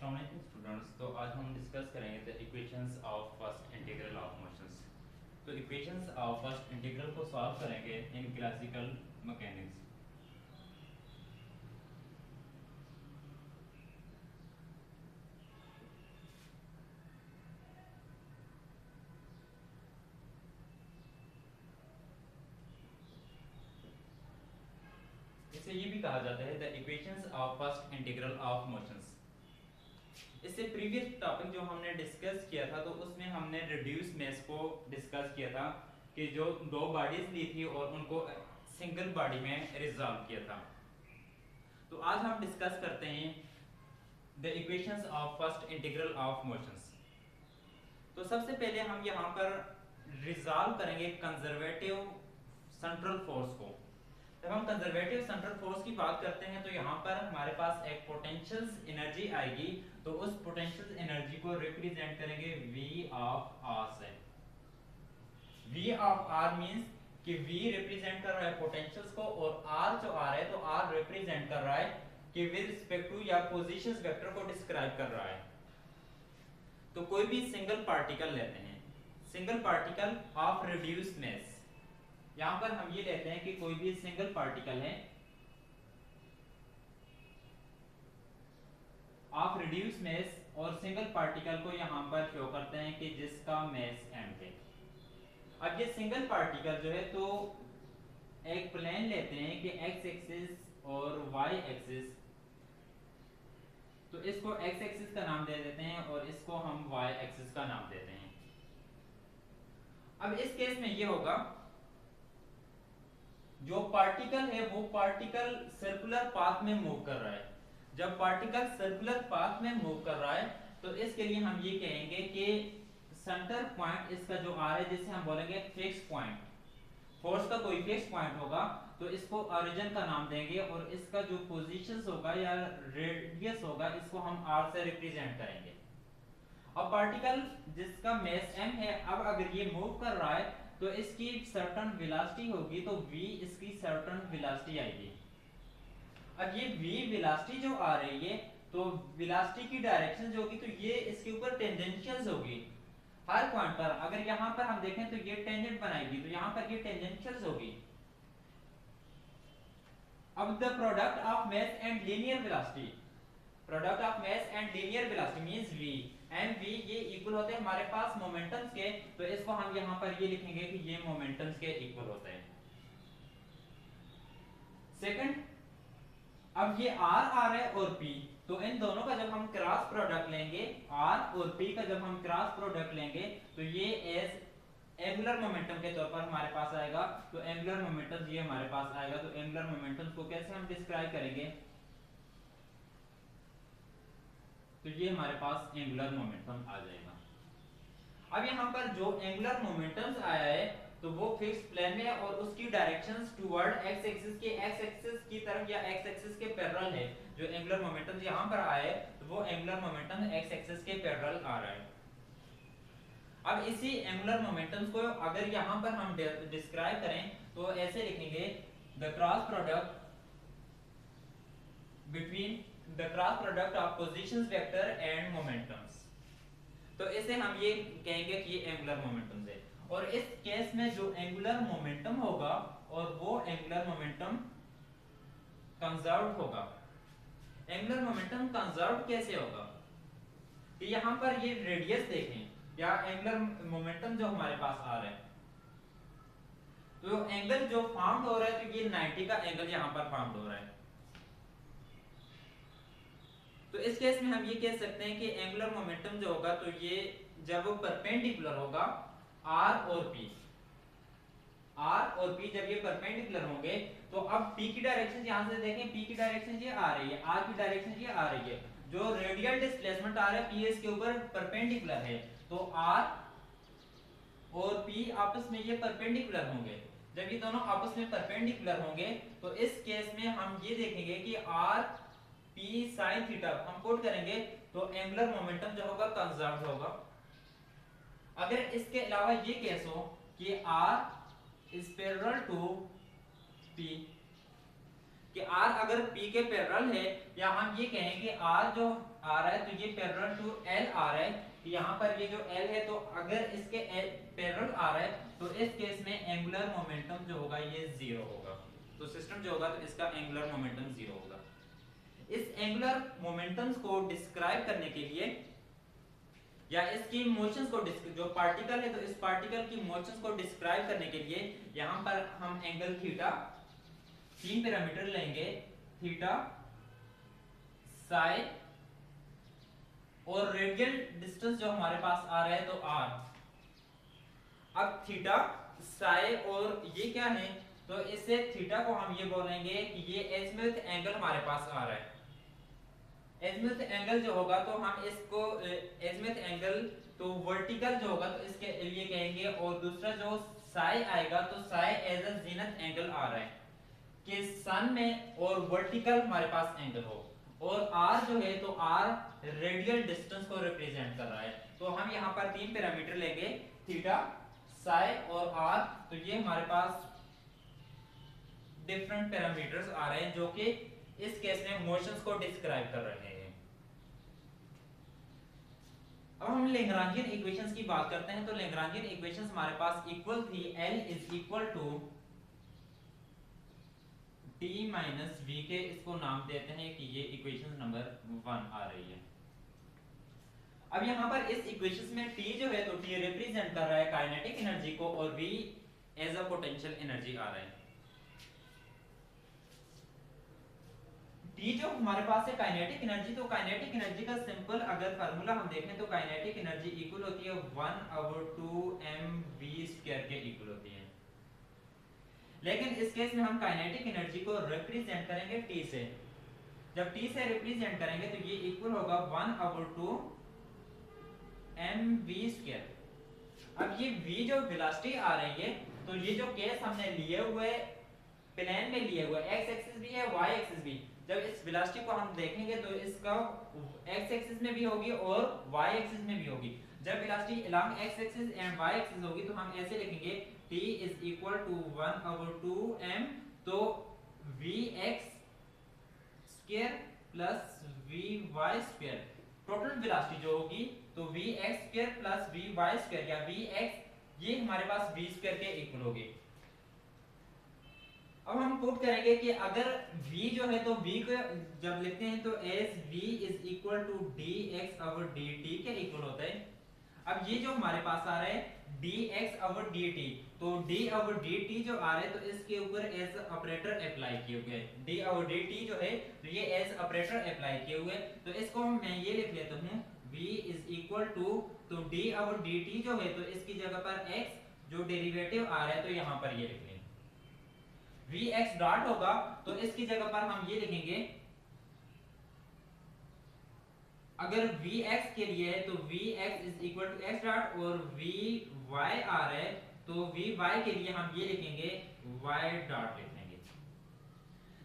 अस्सलाम वालेकुम स्टूडेंट्स। तो आज हम डिस्कस करेंगे the equations of first integral of motions. तो इक्वेशंस ऑफ फर्स्ट इंटीग्रल को सॉल्व करेंगे इन क्लासिकल मैकेनिक्स। इसे ये भी कहा जाता है the equations of first integral of motions. इससे प्रीवियस टॉपिक जो हमने डिस्कस किया था तो उसमें हमने रिड्यूस मेस को डिस्कस किया था कि जो दो बॉडीज ली थी और उनको सिंगल बॉडी में रिजॉल्व किया था। तो आज हम डिस्कस करते हैं the equations of first integral of motions. तो सबसे पहले हम यहाँ पर रिजॉल्व करेंगे कंजर्वेटिव सेंट्रल फोर्स को। जब हम कंजर्वेटिव सेंट्रल फोर्स की बात करते हैं तो यहाँ पर हमारे पास एक पोटेंशियल एनर्जी आएगी, तो उस पोटेंशियल एनर्जी को रिप्रेजेंट करेंगे V ऑफ R से। V ऑफ R मींस कि V रिप्रेजेंट कर रहा है पोटेंशियल्स को और R जो आ रहा है तो R रिप्रेजेंट कर रहा है कि विद रिस्पेक्ट टू या पोजीशंस वेक्टर को डिस्क्राइब कर रहा है। तो कोई भी सिंगल पार्टिकल लेते हैं, सिंगल पार्टिकल ऑफ रिड्यूस्ड मास। यहां पर हम ये लेते हैं कि कोई भी सिंगल पार्टिकल है ऑफ रिड्यूस्ड मास और सिंगल पार्टिकल को यहां पर शो करते हैं कि जिसका मास m है। अब ये सिंगल पार्टिकल जो है तो एक प्लेन लेते हैं कि x एक्सिस और y एक्सिस, तो इसको x एक्सिस का नाम दे देते हैं और इसको हम y एक्सिस का नाम देते हैं। अब इस केस में ये होगा जो पार्टिकल है वो पार्टिकल सर्कुलर पाथ में मूव कर रहा है। जब पार्टिकल सर्कुलर पाथ में मूव कर रहा है तो इसके लिए हम ये कहेंगे कि सेंटर पॉइंट इसका जो आ रहा है जिसे हम बोलेंगे फिक्स पॉइंट, फोर्स का कोई फिक्स पॉइंट होगा तो इसको ओरिजिन का नाम देंगे और इसका जो पोजीशंस होगा या रेडियस होगा इसको हम r से रिप्रेजेंट करेंगे। अब पार्टिकल जिसका मास m है, अब अगर ये मूव कर रहा है तो इसकी सर्टेन वेलोसिटी होगी, तो v इसकी सर्टेन वेलोसिटी आएगी। अब ये v वेलोसिटी जो आ रही है तो वेलोसिटी की डायरेक्शन जो होगी तो ये इसके ऊपर टेंजेंशियल्स होगी हर पॉइंट पर। अगर यहाँ पर हम देखें तो ये टेंजेंट बनाएगी, तो यहाँ पर ये टेंजेंशियल्स होगी। अब the product of mass and linear velocity, product of mass and linear velocity means v and v ये इक्वल होते हैं हमारे पास मोमेंटम्स के, तो इसको हम यहाँ पर ये लिखेंगे कि ये मोमेंटम्स के इक्वल होते हैं। सेकंड, अब ये r आ रहा है और p, तो इन दोनों का जब हम क्रॉस प्रोडक्ट लेंगे, r और p का जब हम क्रॉस प्रोडक्ट लेंगे तो ये एज एंगुलर मोमेंटम के तौर पर हमारे पास आएगा। तो एंगुलर मोमेंटम ये हमारे पास आएगा। तो एंगुलर मोमेंटम को कैसे हम डिस्क्राइब करेंगे, तो ये हमारे पास एंगुलर मोमेंटम आ जाएगा। अब यहाँ पर जो एंगुलर मोमेंटम्स आया है तो वो फिक्स प्लेन में और उसकी डायरेक्शंस टुवर्ड एक्स एक्सिस के, एक्स एक्सिस की तरफ या एक्स एक्सिस के पैरेलल है। जो एंगुलर मोमेंटम यहाँ पर आया है तो वो एंगुलर मोमेंटम एक्स एक्सिस के पैरेलल आ रहा है। अब इसी एंगुलर मोमेंटम्स को अगर यहाँ पर हम डिस्क्राइब करें तो ऐसे लिखेंगे the cross product between the cross product of positions vector and momentums. तो इसे हम ये कहेंगे कि ये एंगुलर मोमेंटम्स है। और इस केस में जो एंगुलर मोमेंटम होगा और वो एंगुलर मोमेंटम कंजर्व्ड होगा। एंगुलर मोमेंटम कंजर्व्ड कैसे होगा कि यहाँ पर ये रेडियस देखें या एंगुलर मोमेंटम जो हमारे पास आ रहा है, तो एंगल जो फाउंड हो रहा है तो ये 90 का एंगल यहाँ पर फाउंड हो रहा है। तो इस केस में हम ये कह सकते हैं कि एंगुलर मोमेंटम जो होगा तो ये जब वो परपेंडिकुलर होगा r और p, r और p जब ये परपेंडिकुलर होंगे तो अब p की डायरेक्शन यहां से देखें, p की डायरेक्शन ये आ रही है, r की डायरेक्शन ये आ रही है। जो रेडियल डिस्प्लेसमेंट आ रहा है p इसके ऊपर परपेंडिकुलर है, तो r और p आपस में ये परपेंडिकुलर होंगे। जब ये दोनों आपस में परपेंडिकुलर होंगे तो इस केस में हम ये देखेंगे कि r p sin थीटा हम पुट करेंगे तो एंगुलर मोमेंटम जो होगा कंजर्व्ड होगा। अगर इसके अलावा ये केस हो कि r is parallel to p, कि r अगर p के पैरेलल है, या हम ये कहें कि r जो आ रहा है तो ये पैरेलल टू एल आ रहा है, तो यहाँ पर ये जो एल है तो अगर इसके पैरेलल आ रहा है तो इस केस में एंगुलर मोमेंटम जो होगा ये जीरो होगा। तो सिस्टम जो होगा तो इसका एंगुलर मोमेंटम जीरो होगा। इस एंगुलर मोमेंटम्स को डिस्क्राइब करने के लिए या इसकी मोशंस को जो पार्टिकल है तो इस पार्टिकल की मोशंस को डिस्क्राइब करने के लिए यहां पर हम एंगल थीटा, 3 पैरामीटर लेंगे, थीटा, साई और रेडियल डिस्टेंस जो हमारे पास आ रहा है तो आर। अब थीटा, साई और ये क्या है, तो इससे थीटा को हम ये बोलेंगे कि ये एजिमुथ एंगल हमारे पास आ रहा है। एजिमुथ एंगल जो होगा तो हम इसको एजिमुथ एंगल तो वर्टिकल जो होगा तो इसके लिए कहेंगे, और दूसरा जो साई आएगा तो साई एज अ जीनथ एंगल आ रहा है कि सन में और वर्टिकल हमारे पास एंगल हो, और आर जो है तो आर रेडियल डिस्टेंस को रिप्रेजेंट कर रहा है। तो हम यहाँ पर 3 पैरामीटर लेंगे, थीटा, साई और आर। तो ये हमारे पास डिफरेंट पैरामीटर्स आ रहे हैं जो कि इस केस में मोशंस को डिस्क्राइब कर रहे हैं। अब हम लैग्रांजियन इक्वेशंस की बात करते हैं। तो लैग्रांजियन इक्वेशंस हमारे पास इक्वल थी L is equal to T minus V के, इसको नाम देते हैं कि ये इक्वेशन नंबर 1 आ रही है। अब यहाँ पर इस इक्वेशंस में T जो है तो T रिप्रेजेंट कर रहा है काइनेटिक एनर्जी को, और V as a potential energy आ रहा है। T जो हमारे पास है काइनेटिक एनर्जी, तो काइनेटिक एनर्जी का सिंपल अगर फार्मूला हम देखें तो काइनेटिक एनर्जी इक्वल होती है 1/2 mv² के इक्वल होती है। लेकिन इस केस में हम काइनेटिक एनर्जी को रिप्रेजेंट करेंगे T से। जब T से रिप्रेजेंट करेंगे तो ये इक्वल होगा 1/2 mv²। अब ये v जो वेलोसिटी आ रही है, तो ये जो केस हमने लिए हुए प्लेन में लिए हुए x एक्सिस भी है, y एक्सिस भी, जब इस वेलोसिटी को हम देखेंगे तो इसका x एक्सिस में भी होगी और y एक्सिस में भी होगी। जब velocity along x axis and y axis होगी तो हम ऐसे लिखेंगे t is equal to 1/2 m, तो vx स्क्वायर प्लस vy² टोटल वेलोसिटी जो होगी तो vx स्क्वायर प्लस vy² या vx ये हमारे पास v² के इक्वल होगी। अब हम पुट करेंगे कि अगर v जो है तो v को जब लिखते हैं तो as v is equal to dx/dt के इक्वल होता है। अब ये जो हमारे पास आ रहा है dx/dt, तो d/dt जो आ रहा है तो इसके ऊपर एज ऑपरेटर अप्लाई किए हुए हैं। d/dt जो है तो ये एज ऑपरेटर अप्लाई किए हुए, तो इसको मैं ये लिख लेता हूँ v इज इक्वल टू, तो d/dt जो है तो इसकी जगह पर x जो डेरिवेटिव आ रहा है तो यहाँ पर ये लिख लेंगे vx डॉट होगा, तो इसकी जगह पर हम ये लिखेंगे, अगर vx के लिए है तो vx is equal to x dot, और vy आ रहा है तो vy के लिए हम ये लिखेंगे y डॉट लिखेंगे।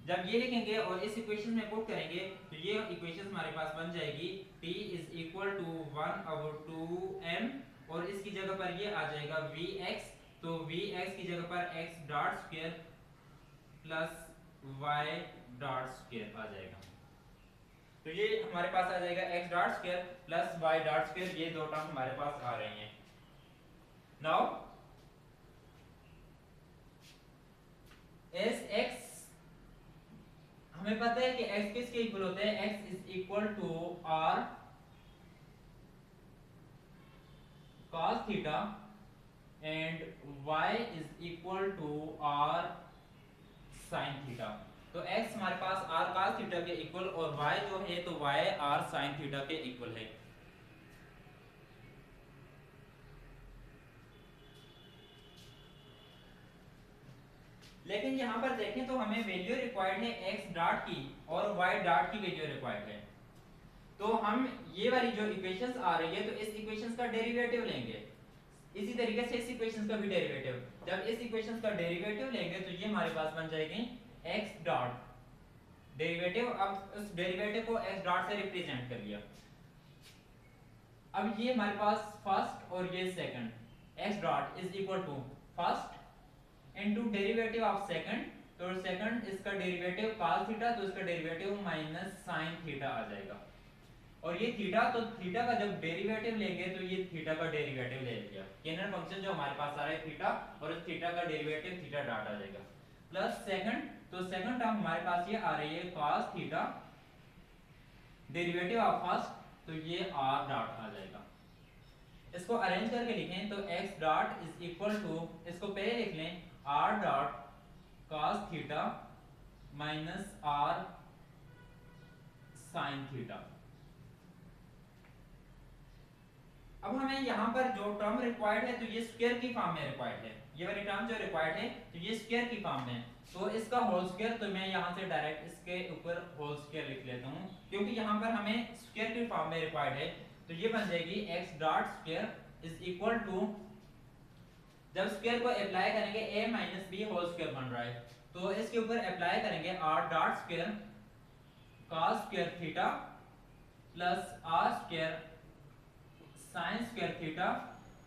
जब ये लिखेंगे और इस इक्वेशन में पुट करेंगे तो ये इक्वेशन हमारे पास बन जाएगी t is equal to 1/2 m, और इसकी जगह पर ये आ जाएगा vx, तो vx की जगह पर x dot square plus y dot square आ जाएगा। तो ये हमारे पास आ जाएगा x dot square plus y dot square, ये दो टर्म हमारे पास आ रही हैं। नाउ एस x हमें पता है कि x किसके इक्वल होते हैं, x is equal to r cos theta and y is equal to r sin theta. तो x हमारे पास r cos थीटा के इक्वल और y जो है तो y r sin थीटा के इक्वल है। लेकिन यहाँ पर देखें तो हमें वैल्यू रिक्वायर्ड है x डॉट की और y डॉट की वैल्यू रिक्वायर्ड है। तो हम ये वाली जो इक्वेशंस आ रही है तो इस इक्वेशंस का डेरिवेटिव लेंगे, इसी तरीके से इस इक्वेशंस का भी डेरिवेटिव। जब इस इक्वेशंस का डेरिवेटिव लेंगे तो ये हमारे पास बन जाएगी x डॉट डेरिवेटिव। अब उस डेरिवेटिव को x डॉट से रिप्रेजेंट कर लिया। अब ये हमारे पास फर्स्ट और ये second, x dot is equal to first into derivative of second, तो सेकंड इसका डेरिवेटिव cos थीटा, तो इसका डेरिवेटिव माइनस sin थीटा आ जाएगा। और ये थीटा, तो थीटा का जब डेरिवेटिव लेंगे तो ये थीटा का डेरिवेटिव ले लिया, केनर फंक्शन जो हमारे पास आ रहा है थीटा, और इस थीटा का डेरिवेटिव थीटा डॉट आ जाएगा, प्लस सेकंड, तो सेकंड टर्म हमारे पास ये आ रही है cos theta, derivative of first, तो ये r डॉट आ जाएगा। इसको अरेंज करके लिखें तो x dot is equal to, इसको पहले लिख लें r dot cos theta minus r sin theta. अब हमें यहाँ पर जो टर्म रिक्वायर्ड है तो ये स्क्वायर की फॉर्म में रिक्वायर्ड है, ये वाली टर्म जो रिक्वायर्ड है तो ये स्क्वायर की फॉर्म में, तो इसका होल स्क्वायर, तो मैं यहाँ से डायरेक्ट इसके ऊपर होल स्क्वायर लिख लेता हूँ, क्योंकि यहाँ पर हमें स्क्वायर की फॉर्म में रिक्वायर्ड है। तो ये बन जाएगी x dot square is equal to, जब स्क्वायर को अप्लाई करेंगे a minus b whole square बन रहा है, तो इसके ऊपर अप्लाई करेंगे r dot square cos square theta plus r square sin square theta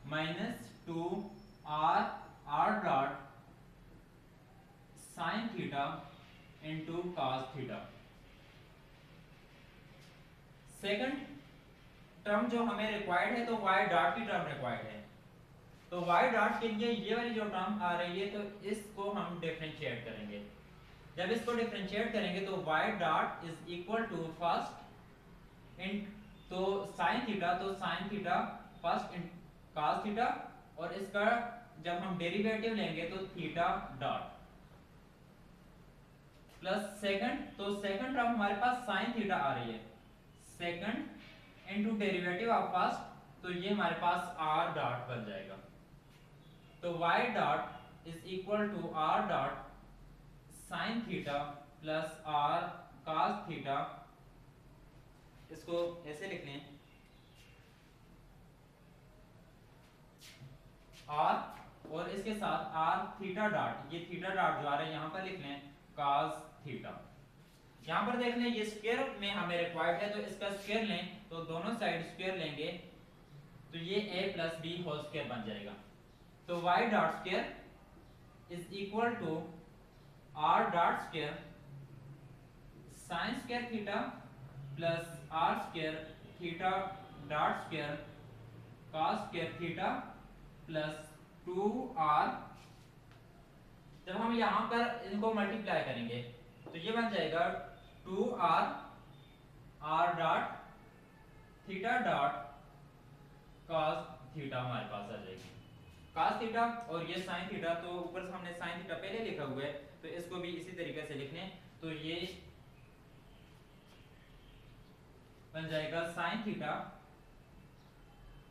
minus 2r r dot sin theta into cos theta. Second term जो हमें रिक्वायर्ड है तो y डॉट की टर्म रिक्वायर्ड है, तो y डॉट के लिए ये वाली जो टर्म आ रही है तो इसको हम डिफरेंशिएट करेंगे। जब इसको डिफरेंशिएट करेंगे तो y dot is equal to first in, तो sin थीटा, तो sin theta first in cos theta, और इसका जब हम डेरिवेटिव लेंगे तो थीटा डॉट प्लस सेकंड, तो सेकंड टर्म हमारे पास sin थीटा आ रही है, second into derivative of first, तो ये हमारे पास r डॉट बन जाएगा। तो y dot is equal to r dot sin theta plus r cos theta, इसको ऐसे लिख लें r, और इसके साथ r थीटा डॉट, ये थीटा डॉट जो आ रहा है यहाँ पर लिख लें cos थीटा। यहाँ पर देख लें ये स्क्वायर में हमें रिक्वायर्ड है, तो इसका स्क्वायर लें, तो दोनों साइड स्क्वायर लेंगे तो ये a plus b whole square बन जाएगा। तो y dot square is equal to r dot square sin square theta plus r square theta dot square cos square theta plus 2r, जब हम यहाँ पर इनको मल्टीप्लाई करेंगे तो ये बन जाएगा 2r r dot theta dot cos theta हमारे पास आ जाएगी, cos थीटा और ये sin थीटा, तो ऊपर से हमने sin थीटा पहले लिखा हुआ है तो इसको भी इसी तरीके से लिख लें, तो ये बन जाएगा sin थीटा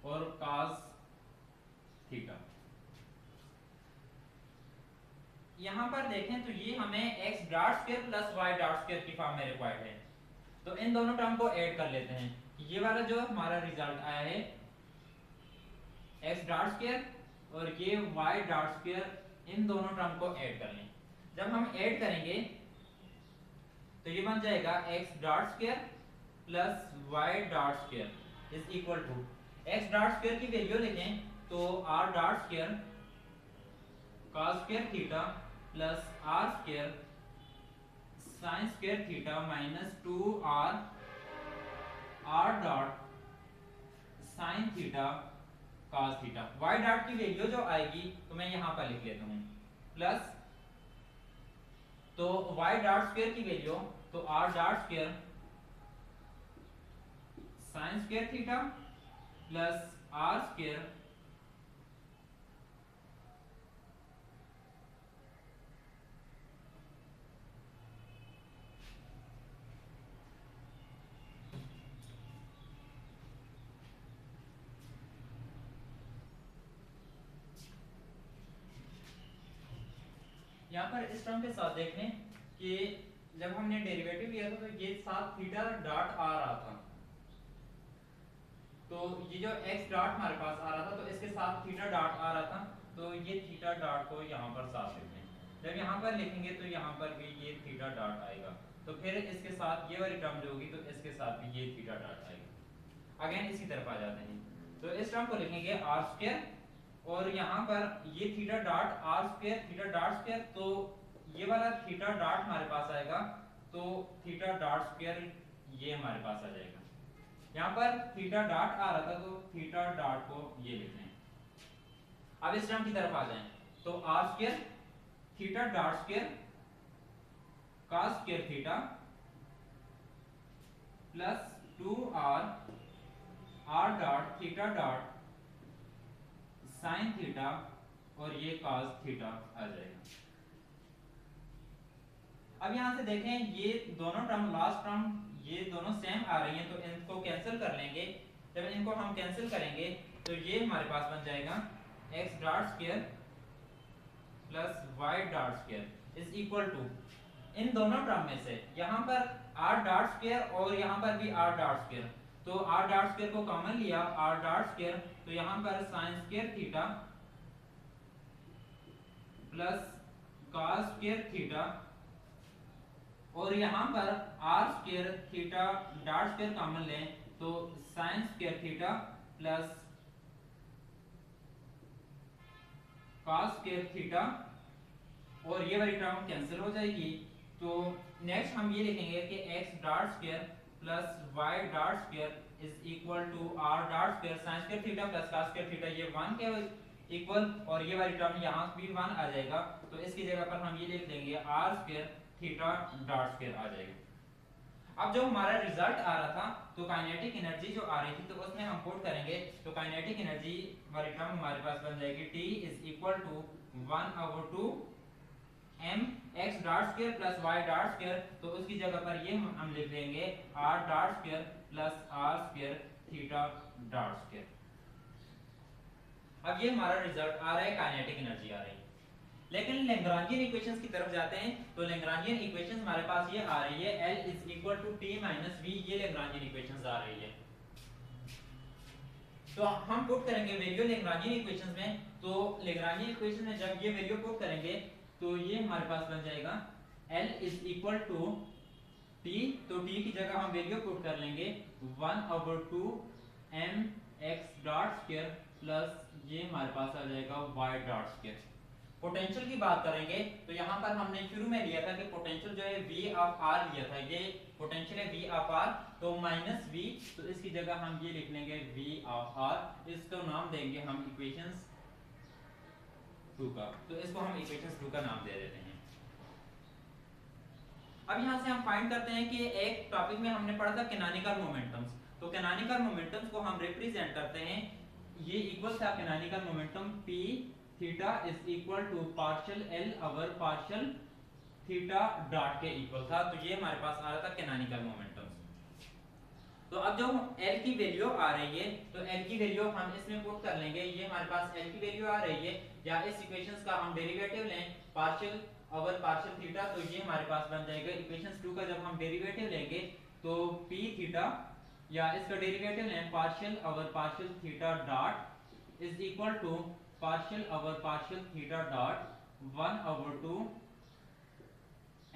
और cos थीटा। यहाँ पर देखें तो ये हमें x dot square plus y dot square की फॉर्म में रिक्वायर्ड है, तो इन दोनों टर्म को ऐड कर लेते हैं। ये वाला जो हमारा रिजल्ट आया है x डॉट स्क्वायर और ये y डॉट स्क्वायर, इन दोनों टर्म को ऐड कर लें। जब हम ऐड करेंगे तो ये बन जाएगा x dot square plus y dot square is equal to, x dot square की वैल्यू लिखें तो r dot square cos square theta plus r square sin square theta minus 2r r dot sin theta cos theta. y dot की value जो आएगी तो मैं यहाँ पर लिख लेता हूँ प्लस, तो y डॉट स्क्वायर की वैल्यू तो r dot square sin square theta plus r square यहाँ पर इस टर्म के साथ देख लें कि जब हमने डेरिवेटिव लिया था तो ये साथ थीटा डॉट आ रहा था, तो ये जो x डॉट हमारे पास आ रहा था तो इसके साथ थीटा डॉट आ रहा था, तो ये थीटा डॉट को यहाँ पर साथ लिख लें। जब यहाँ पर लिखेंगे तो यहाँ पर भी ये थीटा डॉट आएगा, तो फिर इसके साथ ये वाली टर्म जो होगी तो इसके साथ भी ये थीटा डॉट आएगा। अगेन इसी तरफ आ जाते हैं, तो इस टर्म को लिखेंगे r स्क्वायर और यहाँ पर ये theta dot r square theta dot square, तो ये वाला थीटा डॉट हमारे पास आएगा, तो थीटा डॉट स्क्वायर ये हमारे पास आ जाएगा। यहाँ पर थीटा डॉट आ रहा था तो थीटा डॉट को ये लिख लें। अब इस टर्म की तरफ आ जाएं तो r square theta dot square cos square theta plus 2r r dot theta dot sine theta और ये कॉस थीटा आ जाएगा। अब यहां से देखें ये दोनों टर्म लास्ट टर्म ये दोनों सेम आ रही हैं तो इनको कैंसिल कर लेंगे। जब इनको हम कैंसिल करेंगे तो ये हमारे पास बन जाएगा x dot square plus y dot square is equal to इन दोनों टर्म में से यहां पर r डॉट स्क्वायर और यहां पर भी r डॉट स्क्वायर, तो r डॉट स्क्वायर को कॉमन लिया r डॉट स्क्वायर तो यहां पर sin square theta plus cos square theta और यहां पर r square theta dot square common लें तो sin square theta plus cos square theta और ये वाली टर्म कैंसिल हो जाएगी। तो नेक्स्ट हम ये लिखेंगे कि x dot square plus y dot square is equal to r dot square sin square theta plus cos square theta ये 1 के इक्वल और ये वाली टर्म यहाँ भी 1 आ जाएगा तो इसकी जगह पर हम ये लिख देंगे r square theta dot square आ जाएगा। अब जो हमारा रिजल्ट आ रहा था तो काइनेटिक एनर्जी जो आ रही थी तो उसमें हम पुट करेंगे तो काइनेटिक एनर्जी वाली टर्म हमारे पास बन जाएगी T is equal to 1/2 m x dot square plus y dot square तो उसकी जगह पर ये हम लिख देंगे r dot square plus r square theta dot square. अब ये हमारा रिजल्ट आ रहा है काइनेटिक एनर्जी आ रही है। लेकिन लैग्रांजियन इक्वेशंस की तरफ जाते हैं तो लैग्रांजियन इक्वेशंस हमारे पास ये आ रही है L is equal to T minus V ये लैग्रांजियन इक्वेशंस आ रही है। तो हम पुट करेंगे वैल्यू लैग्रांजियन इक्वेशंस में तो लैग्रांजियन इक्वेशन में जब ये वैल्यू पुट करेंगे तो ये हमारे पास बन जाएगा L is equal to T तो T की जगह हम वैल्यू पुट कर लेंगे 1/2 m x dot square plus ये हमारे पास आ जाएगा y डॉट स्क्वायर। पोटेंशियल की बात करेंगे तो यहाँ पर हमने शुरू में लिया था कि पोटेंशियल जो है V ऑफ R लिया था, ये पोटेंशियल है V ऑफ R तो माइनस V तो इसकी जगह हम ये लिख लेंगे V ऑफ R, इसको नाम देंगे हम इक्वेशंस 2 का, तो इसको हम इक्वेशंस 2 का नाम दे देते हैं। अब यहाँ से हम फाइंड करते हैं कि एक टॉपिक में हमने पढ़ा था कैनोनिकल मोमेंटम्स, तो कैनोनिकल मोमेंटम्स को हम रिप्रेजेंट करते हैं ये इक्वल था canonical momentum P theta is equal to partial L over partial theta dot के इक्वल था, तो ये हमारे पास आ रहा था कैनोनिकल मोमेंटम्स। तो अब जो L की वैल्यू आ रही है तो L की वैल्यू हम इसमें पुट कर लेंगे, ये हमारे पास L की वैल्यू आ रही है या इस इक्वेशंस का हम डेरिवेटिव लें पार्शियल ओवर पार्शियल थीटा तो ये हमारे पास बन जाएगा इक्वेशंस 2 का जब हम डेरिवेटिव लेंगे तो p थीटा या इसका डेरिवेटिव लें partial over partial theta dot is equal to partial over partial theta dot 1/2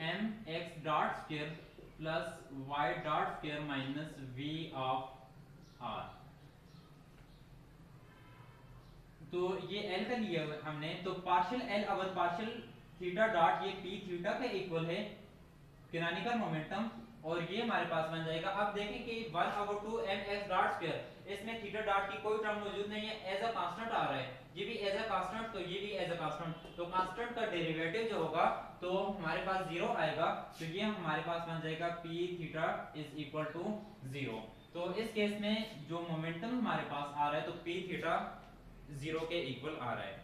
m x dot square plus y dot square minus v of r। तो ये L का लिया हमने तो partial L over partial theta dot ये p theta के equal है canonical momentum और ये हमारे पास बन जाएगा। अब देखें कि 1/2 m x डॉट स्क्वायर इसमें थीटा डॉट की कोई टर्म मौजूद नहीं है, एज अ कांस्टेंट आ रहा है, ये भी एज अ कांस्टेंट तो ये भी एज अ कांस्टेंट, तो कांस्टेंट का डेरिवेटिव जो होगा तो हमारे पास 0 आएगा, तो ये हमारे पास बन जाएगा p theta is equal to 0। तो इस केस में जो मोमेंटम हमारे पास आ रहा है तो p थीटा 0 के इक्वल आ रहा है।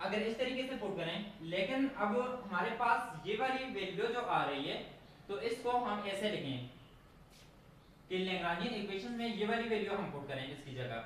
अगर इस तरीके से पुट करें, लेकिन अब हमारे पास ये वाली वैल्यू जो आ रही है तो इसको हम ऐसे लिखें कि लैग्रांजियन इक्वेशन में ये वाली वैल्यू हम पुट करें इसकी जगह,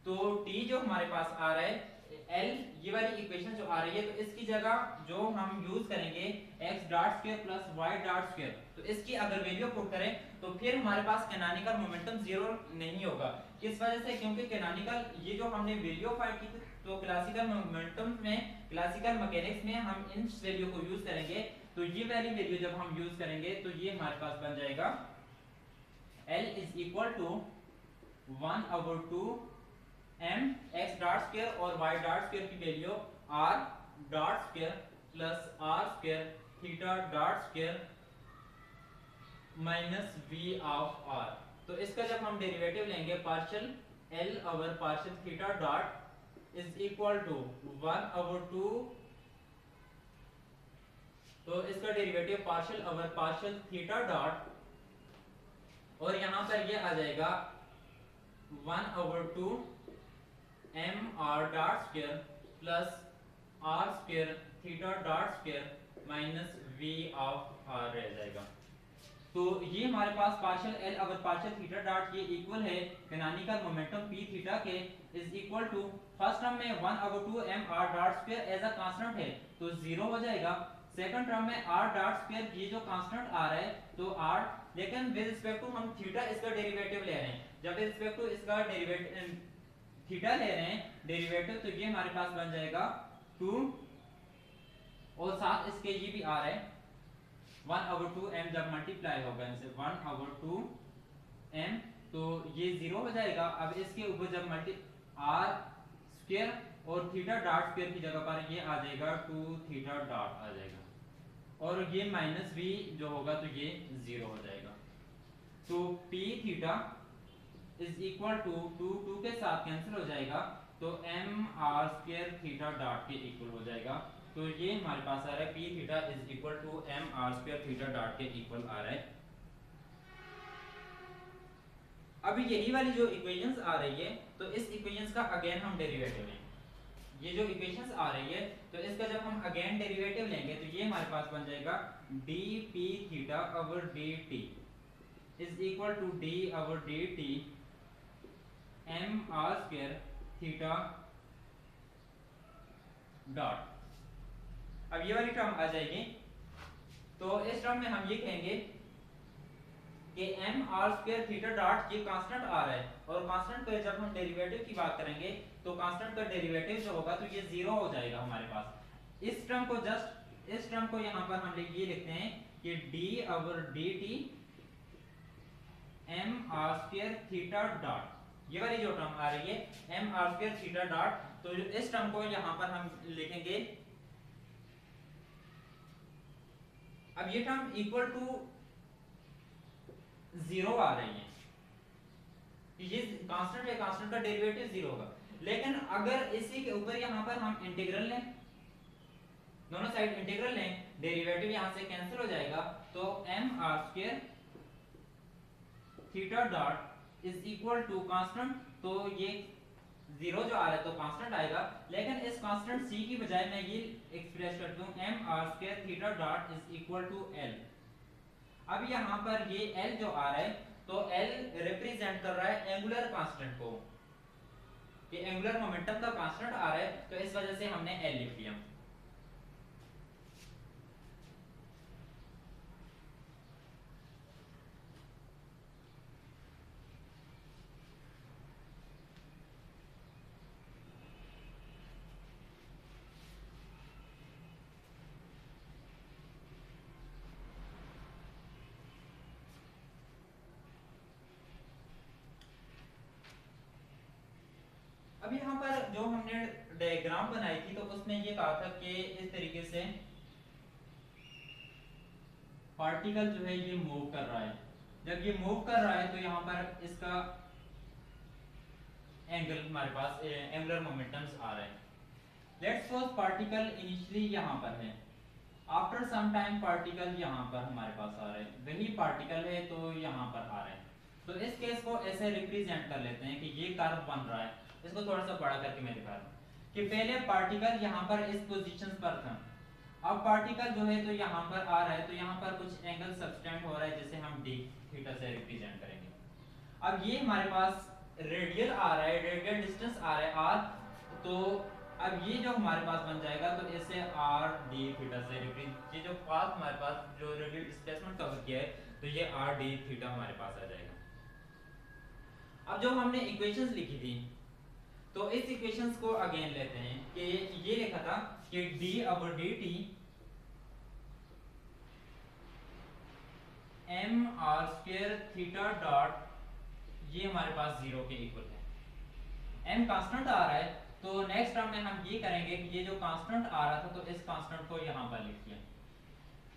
तो t जो हमारे पास आ रहा है L ये वाली इक्वेशन जो आ रही है तो इसकी जगह जो हम यूज करेंगे x dot square plus y dot square, तो इसकी अगर वैल्यू पुट करें तो फिर हमारे पास कैनोनिकल मोमेंटम 0 नहीं होगा। किस वजह से? क्योंकि कैनोनिकल ये जो हमने वैल्यू फाइंड की तो क्लासिकल मोमेंटम में क्लासिकल मैकेनिक्स में हम इन वैल्यू को यूज करेंगे, तो ये वाली वैल्यू जब हम यूज करेंगे तो ये हमारे पास बन जाएगा L is equal to 1/2 m x dot square और y डॉट स्क्वायर की value r dot square plus r square theta dot square minus V of R. तो इसका जब हम डेरिवेटिव लेंगे partial L over partial theta dot is equal to 1/2, तो इसका derivative partial over partial theta dot, और यहां पर ये आ जाएगा 1/2 M R dot square plus R square theta dot square minus V of R रह जाएगा। तो ये हमारे पास partial L over partial theta dot ये इक्वल है कैनोनिकल मोमेंटम पी थीटा के is equal to first term में 1/2 M R dot square as a constant है तो 0 हो जाएगा। सेकंड टर्म में आर डॉट स्क्वायर ये जो कांस्टेंट आ रहा है तो आर, लेकिन विद रिस्पेक्ट टू हम थीटा इसका डेरिवेटिव ले रहे हैं, जब विद रिस्पेक्ट टू इसका डेरिवेटिव थीटा ले रहे हैं डेरिवेटिव, तो ये हमारे पास बन जाएगा 2 और साथ इसके ये भी आ रहा है 1/2 m, जब मल्टीप्लाई होगा इनसे 1/2 m तो ये 0 हो जाएगा। अब इसके ऊपर जब मल्टी आर स्क्वायर और थीटा डॉट स्क्वायर की जगह पर ये आ जाएगा 2 थीटा डॉट आ जाएगा, और ये माइनस v जो होगा तो ये 0 हो जाएगा। तो p theta is equal to 2 के साथ कैंसिल हो जाएगा तो m r square theta dot के इक्वल हो जाएगा। तो ये हमारे पास आ रहा है p theta is equal to m r square theta dot के इक्वल आ रहा है। अभी यही वाली जो इक्वेशंस आ रही है तो इस इक्वेशंस का अगेन हम डेरिवेटिव लेंगे। ये जो इक्वेशंस आ रही है तो इसका जब हम अगेन डेरिवेटिव लेंगे तो ये हमारे पास बन जाएगा dp theta over dt is equal to d over dt m r square theta dot. अब ये वाली टर्म आ जाएगी तो इस टर्म में हम ये कहेंगे कि m r square theta dot ये कांस्टेंट आ रहा है, और कांस्टेंट पे जब हम डेरिवेटिव की बात करेंगे तो कांस्टेंट का डेरिवेटिव जो होगा तो ये 0 हो जाएगा हमारे पास। इस टर्म को जस्ट इस टर्म को यहाँ पर हम ये लिखते हैं कि d over dt m r square theta dot, ये वाली जो टर्म आ रही है m r square theta dot, तो इस टर्म को यहाँ पर हम लिखेंगे। अब ये टर्म इक्वल टू 0 आ रही है, ये कांस्टेंट है, कांस्टेंट का डेरिवेटिव 0 होगा। लेकिन अगर इसी के ऊपर यहाँ पर हम इंटीग्रल लें, दोनों साइड इंटीग्रल लें, डेरिवेटिव यहाँ से कैंसिल हो जाएगा तो m r square theta dot is equal to constant, तो ये 0 जो आ रहा है तो कांस्टेंट आएगा, लेकिन इस कांस्टेंट c की बजाय मैं ये एक्सप्रेस कर दूं m r square theta dot is equal to l। अब यहाँ पर ये l जो आ रहा है तो l रिप्रेजेंट कर रहा है एंगुलर कांस्टेंट को, ये एंगुलर मोमेंटम का कांस्टेंट आ रहा है तो इस वजह से हमने l लिख लिया। अब यहाँ पर जो हमने डायग्राम बनाई थी तो उसमें ये कहा था कि इस तरीके से पार्टिकल जो है ये मूव कर रहा है, जब ये मूव कर रहा है तो यहाँ पर इसका एंगल हमारे पास एंगुलर मोमेंटम्स आ रहे हैं। लेट्स सपोज पार्टिकल इनिशियली यहाँ पर है, आफ्टर सम टाइम पार्टिकल यहाँ पर हमारे पास आ रहे हैं, वही पार्टिकल है तो यहाँ पर आ रहे हैं। तो इस केस को ऐसे रिप्रेजेंट कर लेते हैं कि ये कर्व बन रहा है, इसको थोड़ा सा बड़ा करके मैं दिखा रहा हूँ कि पहले पार्टिकल यहाँ पर इस पोजीशन पर था, अब पार्टिकल जो है तो यहाँ पर आ रहा है, तो यहाँ पर कुछ एंगल सबटेंड हो रहा है जिसे हम d थीटा से रिप्रेजेंट करेंगे। अब ये हमारे पास रेडियल आ रहा है, रेडियल डिस्टेंस आ रहा है r, तो अब ये जो हमारे पास बन जाएगा तो इसे r d थीटा से रिप्रेजेंट, ये जो पाथ हमारे पास जो रेडियल डिस्प्लेसमेंट कवर किया है तो ये r d थीटा हमारे पास आ जाएगा। अब जो हमने इक्वेशंस लिखी थी तो इस इक्वेशंस को अगेन लेते हैं कि ये लिखा था कि d over dt m r square theta dot ये हमारे पास 0 के इक्वल है। m कांस्टेंट आ रहा है तो नेक्स्ट टर्म में हम ये करेंगे कि ये जो कांस्टेंट आ रहा था तो इस कांस्टेंट को यहाँ पर लिख लिया।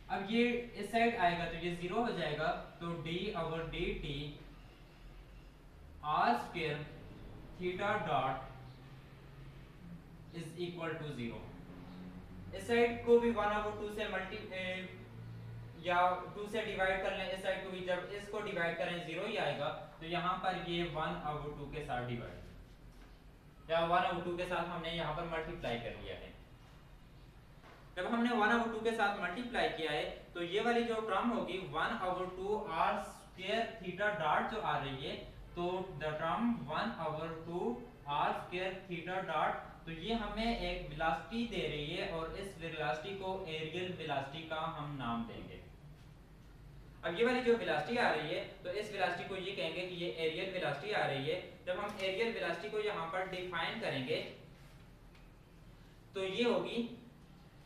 अब ये इस साइड आएगा तो ये 0 हो जाएगा, तो D over D T R square theta dot is equal to 0। इस साइड को भी 1/2 से या 2 से डिवाइड कर लें, इस साइड को भी जब इसको डिवाइड करें 0 ही आएगा, तो यहाँ पर ये 1/2 के साथ डिवाइड या 1/2 के साथ हमने यहाँ पर मल्टीप्लाई कर लिया है। जब हमने 1/2 के साथ मल्टीप्लाई किया है तो ये वाली जो टर्म होगी 1/2 आर स्क्वायर थीटा डॉट जो आ रही है, तो the term 1/2 R square theta dot, तो ये हमें एक वेलोसिटी दे रही है और इस वेलोसिटी को एरियल वेलोसिटी का हम नाम देंगे। अब ये वाली जो वेलोसिटी आ रही है तो इस वेलोसिटी को ये कहेंगे कि ये एरियल वेलोसिटी आ रही है। जब हम एरियल वेलोसिटी को यहाँ पर डिफाइन करेंगे तो ये होगी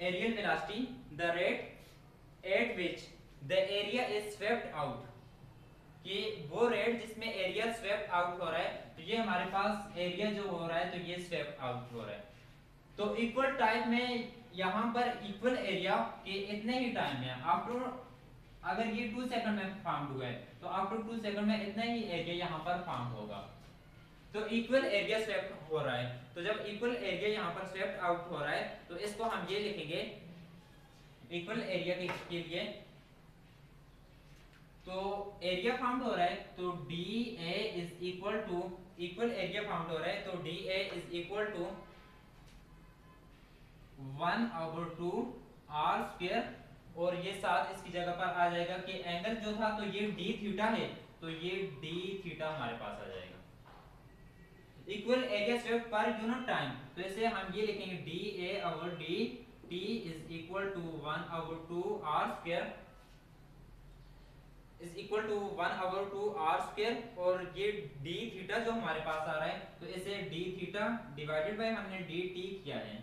areal velocity the rate at which the area is swept out, कि वो रेट जिसमें एरिया स्वेप्ट आउट हो रहा है, तो ये हमारे पास एरिया जो हो रहा है तो ये स्वेप्ट आउट हो रहा है। तो इक्वल टाइम में यहाँ पर इक्वल एरिया के इतने ही टाइम में आफ्टर, अगर ये 2 सेकंड में फॉर्म हुआ है तो आफ्टर 2 सेकंड में इतना ही एरिया यहाँ पर फॉर्म होगा। तो इक्वल एरिया स्वेप्ट हो रहा है, तो जब इक्वल एरिया यहाँ पर स्वेप्ट आउट हो रहा है तो इसको हम ये लिखेंगे इक्वल एरिया के लिए, तो एरिया फाउंड हो रहा है तो D A is equal to, equal area found हो रहा है तो D A is equal to 1/2 R square, और ये साथ इसकी जगह पर आ जाएगा कि एंगल जो था तो ये डी थीटा है, तो ये डी थीटा हमारे पास आ जाएगा। Equal area swept per unit time, तो इसे हम ये लिखेंगे D A over D T is equal to 1/2 R square is equal to 1/2 R square, और ये डी थीटा जो हमारे पास आ रहा है तो इसे डी थीटा डिवाइडेड बाय हमने डी टी किया है।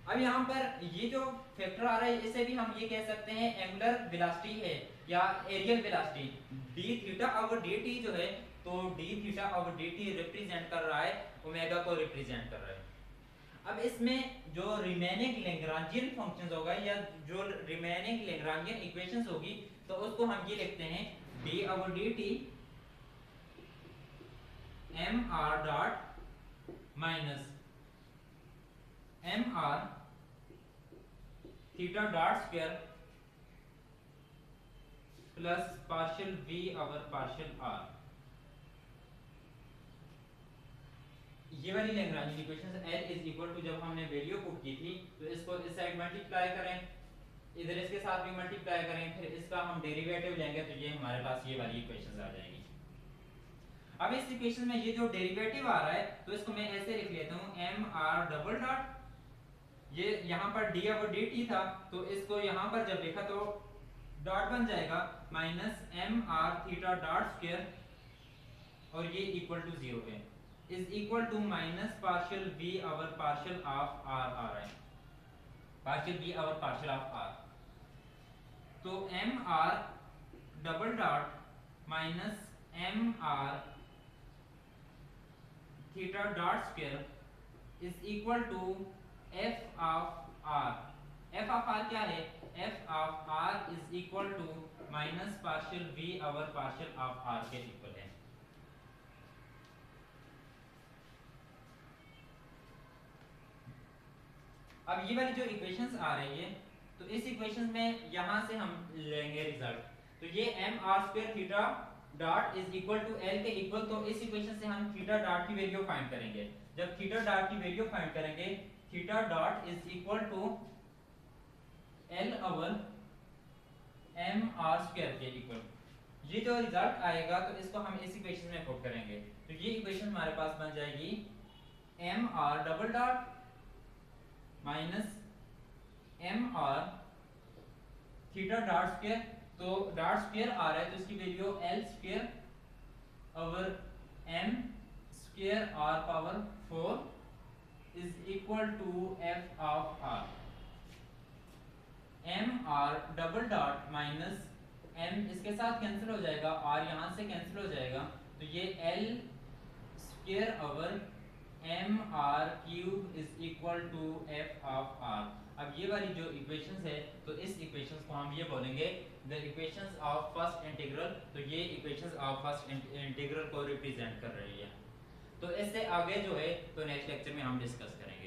अब यहाँ पर ये जो फैक्टर आ रहा है इसे भी हम ये कह सकते हैं एंगुलर वेलोसिटी है या areal velocity. D theta over D T जो है, तो D theta over D T represent कर रहा है ओमेगा को रिप्रेजेंट कर रहा है। अब इसमें जो रिमेनिंग लैग्रांजियन फंक्शंस होगा या जो रिमेनिंग लैग्रांजियन इक्वेशंस होगी, तो उसको हम ये लिखते हैं D over D T M R dot minus M R theta dot square plus partial V over partial R. ये वाली Lagrangian equations L is equal to, जब हमने वैल्यू पुट की थी तो इसको इस साइड मल्टीप्लाई करें, इधर इसके साथ भी मल्टीप्लाई करें, फिर इसका हम डेरिवेटिव लेंगे तो ये हमारे पास ये वाली इक्वेशंस आ जाएंगी। अब इस इक्वेशन में ये जो डेरिवेटिव आ रहा है तो इसको मैं ऐसे लिख लेता हूँ एम आर डबल डॉट, ये यहाँ पर डी ओवर डी टी था तो इसको यहाँ पर जब लिखा तो डॉट बन जाएगा minus M R theta dot square, और ये इक्वल टू 0 है, is equal to minus partial V over partial of R आ रहा है, partial V over partial of R. तो M R double dot minus M R theta dot square is equal to F of R. F of R क्या है? F of R is equal to minus partial V over partial of are के equal है। अब ये वाली जो equations आ रही है तो इस इक्वेशन में यहां से हम लेंगे रिजल्ट, तो ये M R square theta dot is equal to L के इक्वल, तो इस इक्वेशन से हम थीटा डॉट की वैल्यू फाइंड करेंगे। जब थीटा डॉट की वैल्यू फाइंड करेंगे theta dot is equal to L over M R square के इक्वल, ये जो रिजल्ट आएगा तो इसको हम इस इक्वेशन में पुट करेंगे, तो ये इक्वेशन हमारे पास बन जाएगी M R double dot minus M R theta dot square, तो डॉट स्क्वायर आ रहा है तो इसकी value L square over M square R power 4 is equal to F of R. M R double dot minus M इसके साथ cancel हो जाएगा, आर यहां से कैंसिल हो जाएगा, तो ये L square over M R cube is equal to F of R. अब ये वाली जो इक्वेशंस है तो इस इक्वेशंस को हम ये बोलेंगे the equations of first integral. तो ये इक्वेशंस ऑफ फर्स्ट इंटीग्रल को रिप्रेजेंट कर रही है। तो इससे आगे जो है तो नेक्स्ट लेक्चर में हम डिस्कस करेंगे।